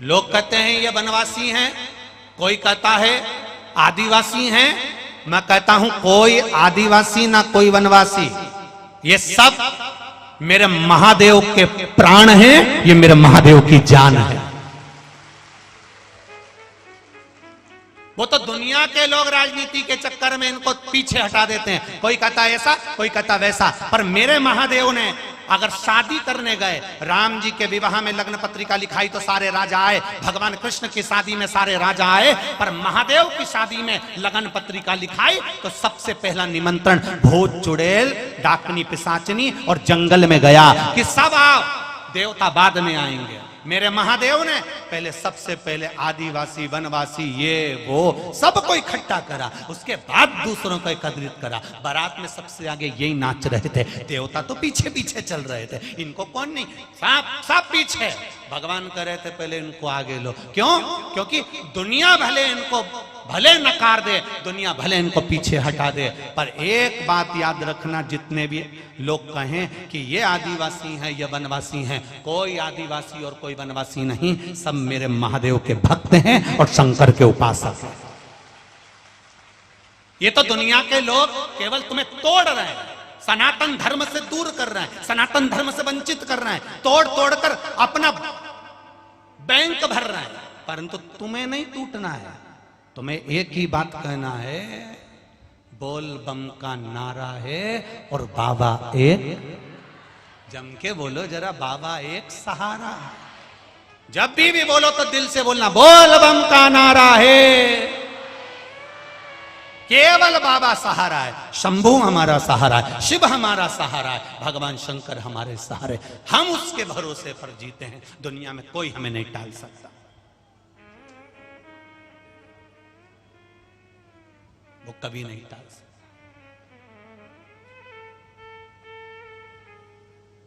लोग कहते हैं ये वनवासी हैं, कोई कहता है आदिवासी हैं। मैं कहता हूं कोई आदिवासी ना कोई वनवासी, ये सब मेरे महादेव के प्राण हैं, ये मेरे महादेव की जान है। वो तो दुनिया के लोग राजनीति के चक्कर में इनको पीछे हटा देते हैं, कोई कहता ऐसा कोई कहता वैसा, पर मेरे महादेव ने अगर शादी करने गए, राम जी के विवाह में लग्न पत्रिका लिखाई तो सारे राजा आए, भगवान कृष्ण की शादी में सारे राजा आए, पर महादेव की शादी में लगन पत्रिका लिखाई तो सबसे पहला निमंत्रण भूत चुड़ैल डाकनी पिशाचनी और जंगल में गया कि सब आओ, देवता बाद में आएंगे। मेरे महादेव ने पहले सबसे पहले आदिवासी वनवासी ये वो सबको इकट्ठा करा, उसके बाद दूसरों को एकत्रित करा। बारात में सबसे आगे यही नाच रहे थे, देवता तो पीछे पीछे चल रहे थे, इनको कौन नहीं, सब पीछे। भगवान कह रहे थे पहले इनको आगे लो, क्यों? क्योंकि दुनिया भले इनको भले नकार दे, दुनिया भले इनको पीछे हटा दे, पर एक बात याद रखना, जितने भी लोग कहें कि ये आदिवासी हैं ये वनवासी हैं, कोई आदिवासी और कोई वनवासी नहीं, सब मेरे महादेव के भक्त हैं और शंकर के उपासक हैं। ये तो दुनिया के लोग केवल तुम्हें तोड़ रहे हैं, सनातन धर्म से दूर कर रहे हैं, सनातन धर्म से वंचित कर रहे हैं, तोड़ तोड़ कर अपना बैंक भर रहे हैं, परंतु तुम्हें नहीं टूटना है। तुम्हें एक ही बात कहना है, बोल बम का नारा है और बाबा एक, जम के बोलो जरा, बाबा एक सहारा। जब भी बोलो तो दिल से बोलना, बोल बम का नारा है, केवल बाबा सहारा है, शंभू हमारा सहारा है, शिव हमारा सहारा है, भगवान शंकर हमारे सहारे, हम उसके भरोसे पर जीते हैं, दुनिया में कोई हमें नहीं टाल सकता। वो कभी नहीं टाल सकता।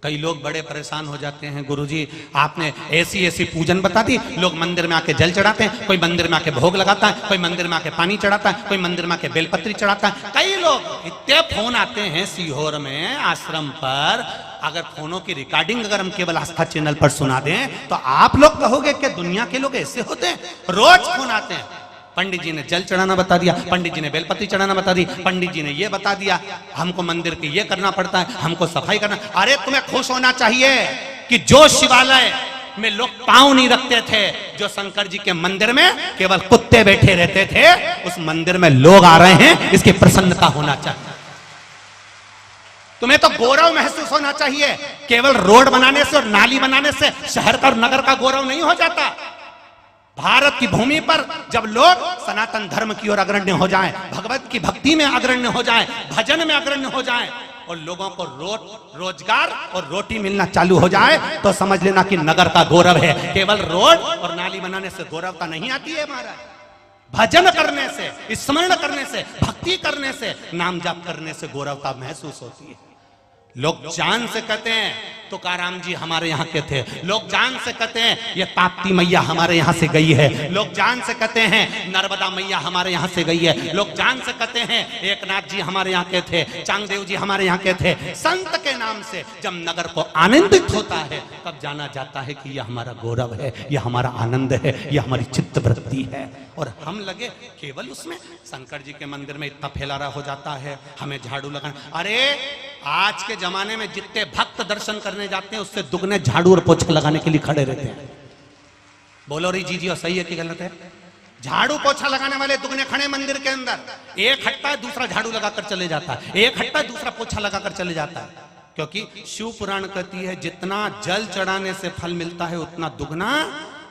कई लोग बड़े परेशान हो जाते हैं, गुरुजी आपने ऐसी ऐसी पूजन बता दी, लोग मंदिर में आके जल चढ़ाते हैं, कोई मंदिर में आके भोग लगाता है, कोई मंदिर में आके पानी चढ़ाता है, कोई मंदिर में आके बेलपत्री चढ़ाता है। कई लोग इतने फोन आते हैं सीहोर में आश्रम पर, अगर फोनों की रिकॉर्डिंग अगर हम केवल आस्था चैनल पर सुना दें तो आप लोग कहोगे कि दुनिया के लोग ऐसे होते हैं। रोज फोन आते हैं, पंडित जी ने जल चढ़ाना बता दिया, पंडित जी ने बेलपत्री चढ़ाना बता दी, पंडित जी ने ये बता दिया, हमको मंदिर के ये करना पड़ता है, हमको सफाई करना। अरे तुम्हें खुश होना चाहिए कि जो शिवालय में लोग पांव नहीं रखते थे, जो शंकर जी के मंदिर में केवल कुत्ते बैठे रहते थे, उस मंदिर में लोग आ रहे हैं, इसकी प्रसन्नता होना चाहिए। तुम्हें तो गौरव महसूस होना चाहिए। केवल रोड बनाने से और नाली बनाने से शहर का और नगर का गौरव नहीं हो जाता। भारत की भूमि पर जब लोग सनातन धर्म की ओर अग्रण्य हो जाएं, भगवत की भक्ति में अग्रण्य हो जाएं, भजन में अग्रण्य हो जाएं और लोगों को रोजगार और रोटी मिलना चालू हो जाए, तो समझ लेना कि नगर का गौरव है। केवल रोड और नाली बनाने से गौरवता नहीं आती है महाराज। भजन करने से, स्मरण करने से, भक्ति करने से, नाम जाप करने से गौरवता महसूस होती है। लोग जान से कहते हैं तुकाराम जी हमारे यहाँ के थे, लोग जान से कहते हैं ये ताप्ती मैया हमारे यहाँ से गई है, लोग जान से कहते हैं नर्मदा मैया हमारे यहाँ से गई है, लोग जान से कहते हैं एकनाथ जी हमारे यहाँ के थे, चांगदेव जी हमारे यहाँ के थे। संत के नाम से जब नगर को आनंदित होता है तब जाना जाता है कि यह हमारा गौरव है, यह हमारा आनंद है, यह हमारी चित्त वृत्ति है। और हम लगे केवल उसमें, शंकर जी के मंदिर में इतना फैलारा हो जाता है, हमें झाड़ू लगाना। अरे आज के जमाने में जितने भक्त दर्शन करने जाते हैं उससे दुगने झाड़ू और पोछा लगाने के लिए खड़े रहते हैं। बोलो री जी और सही है कि गलत है? झाड़ू पोछा लगाने वाले दुगने खड़े मंदिर के अंदर, एक हटता है दूसरा झाड़ू लगाकर चले जाता है, एक हटता है दूसरा पोछा लगाकर चले जाता है। क्योंकि शिव पुराण कहती है जितना जल चढ़ाने से फल मिलता है उतना दुगना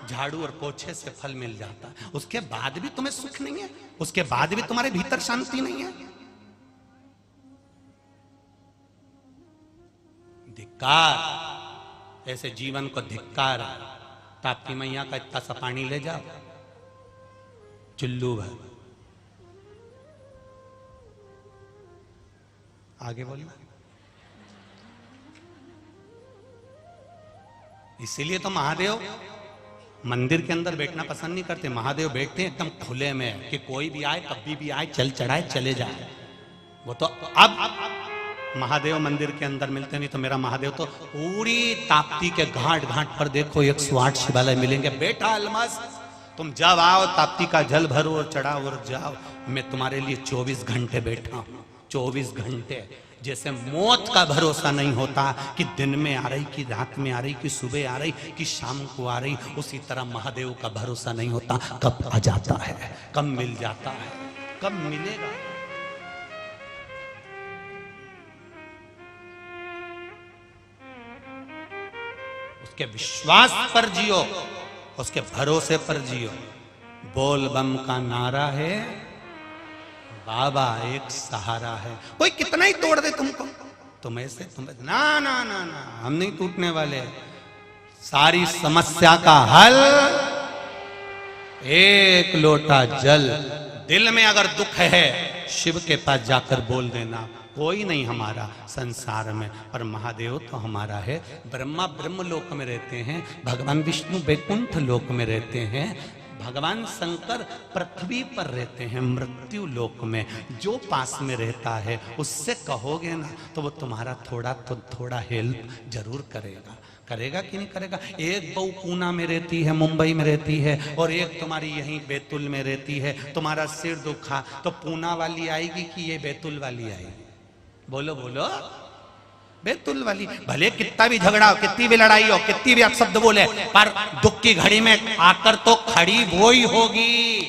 झाड़ू और पोछे से फल मिल जाता है। उसके बाद भी तुम्हें सुख नहीं है, उसके बाद भी तुम्हारे भीतर शांति नहीं है। धिक्कार, ऐसे जीवन को धिक्कार। ताप्ती मैया का इतना सा पानी ले जाओ, चुल्लू भर। आगे बोलना। इसीलिए तो महादेव मंदिर के अंदर बैठना पसंद नहीं करते। महादेव बैठते हैं एकदम खुले में कि कोई भी आए कभी भी आए, चल चढ़ाए चले जाए। वो तो अब महादेव मंदिर के अंदर मिलते नहीं तो मेरा महादेव तो पूरी ताप्ती के घाट घाट पर देखो 108 शिवालय मिलेंगे। बेटा अलमस, तुम जब आओ ताप्ती का जल भरो और चढ़ाओ और जाओ, मैं तुम्हारे लिए 24 घंटे बैठा हूं, 24 घंटे। जैसे मौत का भरोसा नहीं होता कि दिन में आ रही, कि रात में आ रही, कि सुबह आ रही, कि शाम को आ रही, उसी तरह महादेव का भरोसा नहीं होता कब आ जाता है, कब मिल जाता है, कब मिलेगा। उसके विश्वास पर जियो, उसके भरोसे पर जियो। बोल बम का नारा है, बाबा एक सहारा है। कोई कितना ही तोड़ दे तुमको, तुम ऐसे ना ना ना ना, हम नहीं टूटने वाले। सारी समस्या का हल एक लोटा जल। दिल में अगर दुख है शिव के पास जाकर बोल देना, कोई नहीं हमारा संसार में, पर महादेव तो हमारा है। ब्रह्मा ब्रह्म लोक में रहते हैं, भगवान विष्णु वैकुंठ लोक में रहते हैं, भगवान शंकर पृथ्वी पर रहते हैं मृत्यु लोक में। जो पास में रहता है उससे कहोगे ना तो वो तुम्हारा थोड़ा हेल्प जरूर करेगा। करेगा कि नहीं करेगा? एक बहू पूना में रहती है, मुंबई में रहती है, और एक तुम्हारी यहीं बैतुल में रहती है। तुम्हारा सिर दुखा तो पूना वाली आएगी कि ये बैतुल वाली आएगी? बोलो बोलो, बैतुल वाली। भले कितना भी झगड़ा हो, कितनी भी लड़ाई हो, कितनी भी अपशब्द बोले, पर दुख की घड़ी में आकर तो खड़ी वो ही होगी।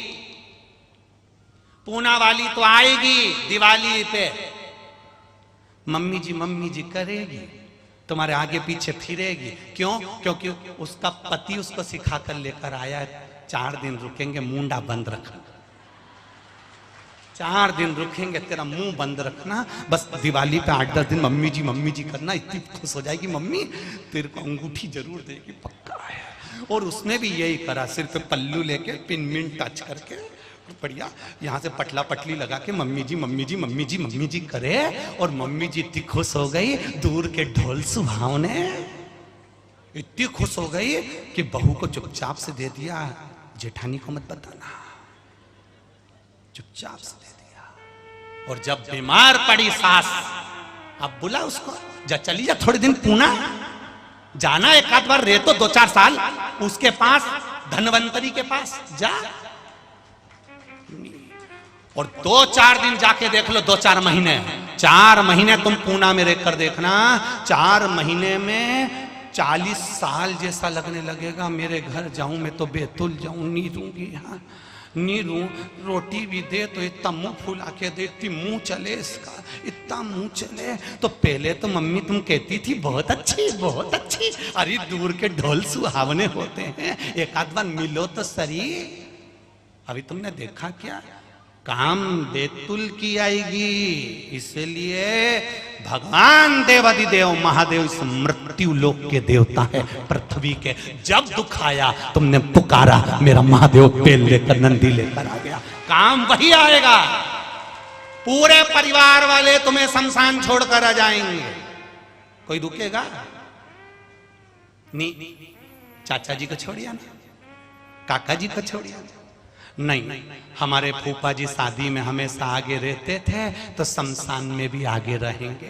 पूना वाली तो आएगी दिवाली पे, मम्मी जी करेगी, तुम्हारे आगे पीछे फिरेगी। क्यों? क्योंकि उसका पति उसको सिखा कर लेकर आया है, 4 दिन रुकेंगे मुंडा बंद रखना, 4 दिन रुकेंगे तेरा मुंह बंद रखना। बस दिवाली पे 8-10 दिन मम्मी जी करना, इतनी खुश हो जाएगी मम्मी, तेरे को अंगूठी जरूर देगी, पक्का है। और उसने भी यही करा, सिर पे पल्लू लेके पिन मिन टच करके बढ़िया यहाँ से पटला पटली लगा के मम्मी जी करे, और मम्मी जी इतनी खुश हो गई, दूर के ढोल सुहावने इतनी खुश हो गई कि बहू को चुपचाप से दे दिया, जेठानी को मत बताना, चुपचाप से दे दिया। और जब बीमार पड़ी सास, अब बुला उसको, जा चली जा थोड़े दिन पूना जाना, एक आध बार रह तो 2-4 साल उसके पास, धनवंतरी के पास जा, और 2-4 दिन जाके देख लो, 2-4 महीने, 4 महीने तुम पूना में रहकर देखना, 4 महीने में 40 साल जैसा लगने लगेगा। मेरे घर जाऊं मैं तो बैतुल जाऊं, नहीं दूंगी यहाँ, नहीं रू, रोटी भी दे तो इतना मुंह फुला के दे, इतनी मुंह चले इसका, इतना मुंह चले। तो पहले तो मम्मी तुम कहती थी बहुत अच्छी, अरे दूर के ढोल सुहावने होते हैं, एक आध बार मिलो तो सरी। अभी तुमने देखा क्या? काम बैतुल की आएगी, इसलिए भगवान देवादिदेव महादेव इस मृत्यु लोक के देवता है, पृथ्वी के। जब दुख आया तुमने पुकारा, मेरा महादेव बेल लेकर नंदी लेकर आ गया, काम वही आएगा। पूरे परिवार वाले तुम्हें शमशान छोड़कर आ जाएंगे, कोई रुकेगा नहीं। चाचा जी को छोड़िया ना, काका जी को छुड़िया नहीं। हमारे फूफा जी शादी में हमेशा आगे रहते थे, तो शमशान में भी आगे रहेंगे।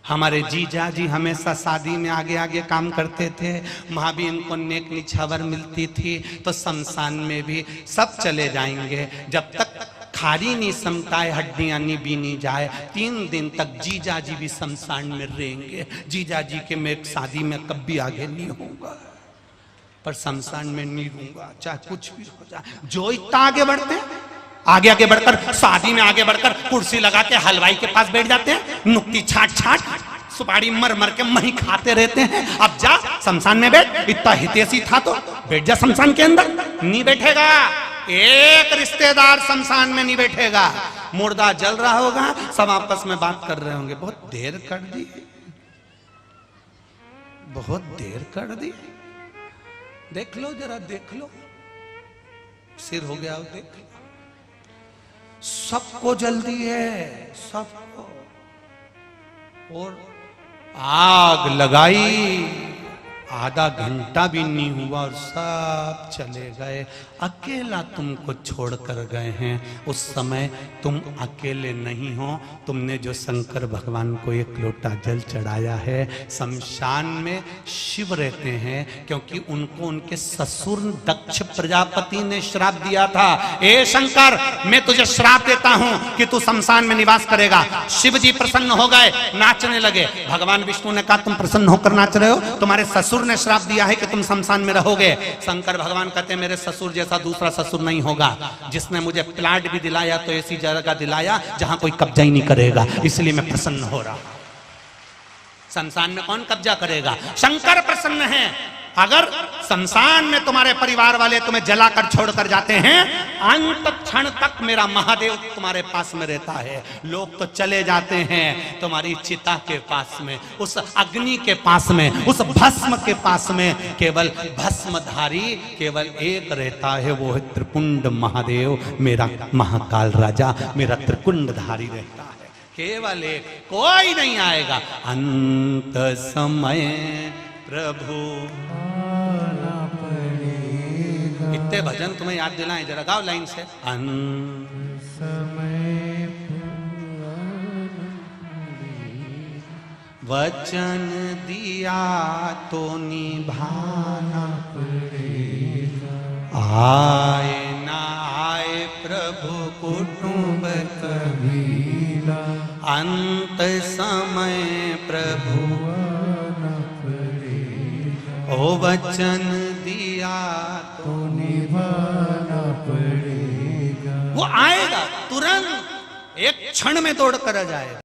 हमारे जीजा जी हमेशा शादी में आगे आगे काम करते थे, वहां भी इनको नेक निछावर मिलती थी, तो शमशान में भी सब चले जाएंगे। जब तक खारी नहीं समटाए, हड्डियां नहीं बीनी जाए, 3 दिन तक जीजा जी भी शमशान में रहेंगे। जीजा जी के मैं शादी में कभी आगे नहीं होऊंगा, पर शमशान में नहीं रहूंगा, चाहे कुछ भी हो जाए। जो इतना आगे बढ़ते हैं, आगे बढ़कर शादी में आगे बढ़कर कुर्सी लगा के हलवाई के पास बैठ जाते हैं, नुक्ती छाट सुपारी मर के मही खाते रहते हैं। अब जा शमशान में बैठ, इतना हितैषी था तो बैठ जा शमशान के अंदर। नहीं बैठेगा, एक रिश्तेदार शमशान में नहीं बैठेगा। मुर्दा जल रहा होगा, सब आपस में बात कर रहे होंगे, बहुत देर कर दी, बहुत देर कर दी, देख लो जरा, देख लो, सिर हो गया, देख लो। सबको जल्दी है, सबको। और आग लगाई आधा घंटा भी नहीं हुआ और सब चले गए, अकेला तुमको छोड़कर गए हैं। उस समय तुम अकेले नहीं हो, तुमने जो शंकर भगवान को एक लोटा जल चढ़ाया है। शमशान में शिव रहते हैं क्योंकि उनको उनके ससुर दक्ष प्रजापति ने श्राप दिया था। ए शंकर, मैं तुझे श्राप देता हूं कि तू शमशान में निवास करेगा। शिव जी प्रसन्न हो गए, नाचने लगे। भगवान विष्णु ने कहा तुम प्रसन्न होकर नाच रहे हो, तुम्हारे ससुर ने श्राप दिया है कि तुम शमशान में रहोगे। शंकर भगवान कहते हैं मेरे ससुर जैसा दूसरा ससुर नहीं होगा, जिसने मुझे प्लाट भी दिलाया तो ऐसी जगह दिलाया जहां कोई कब्जा ही नहीं करेगा, इसलिए मैं प्रसन्न हो रहा हूं। शमशान में कौन कब्जा करेगा? शंकर प्रसन्न है। अगर शमशान में तुम्हारे परिवार वाले तुम्हें जलाकर छोड़कर जाते हैं, अंत क्षण तक मेरा महादेव तुम्हारे पास में रहता है। लोग तो चले जाते हैं तुम्हारी चिता के पास में, उस अग्नि के पास में, उस भस्म के पास में। केवल भस्मधारी केवल एक रहता है, वो है त्रिपुंड महादेव, मेरा महाकाल राजा, मेरा त्रिकुंडधारी रहता है। केवल एक, कोई नहीं आएगा। अंत समय प्रभु इतने भजन तुम्हें याद दिलाएं, जरा गाओ लाइन से। अंत समय वचन दिया तो निभाना पड़ेगा, आए ना आए प्रभु कुटुंब कबीला। अंत समय प्रभु ओ वचन दिया तो निभाना पड़ेगा। वो आएगा तुरंत, एक क्षण में दौड़ कर आ जाएगा।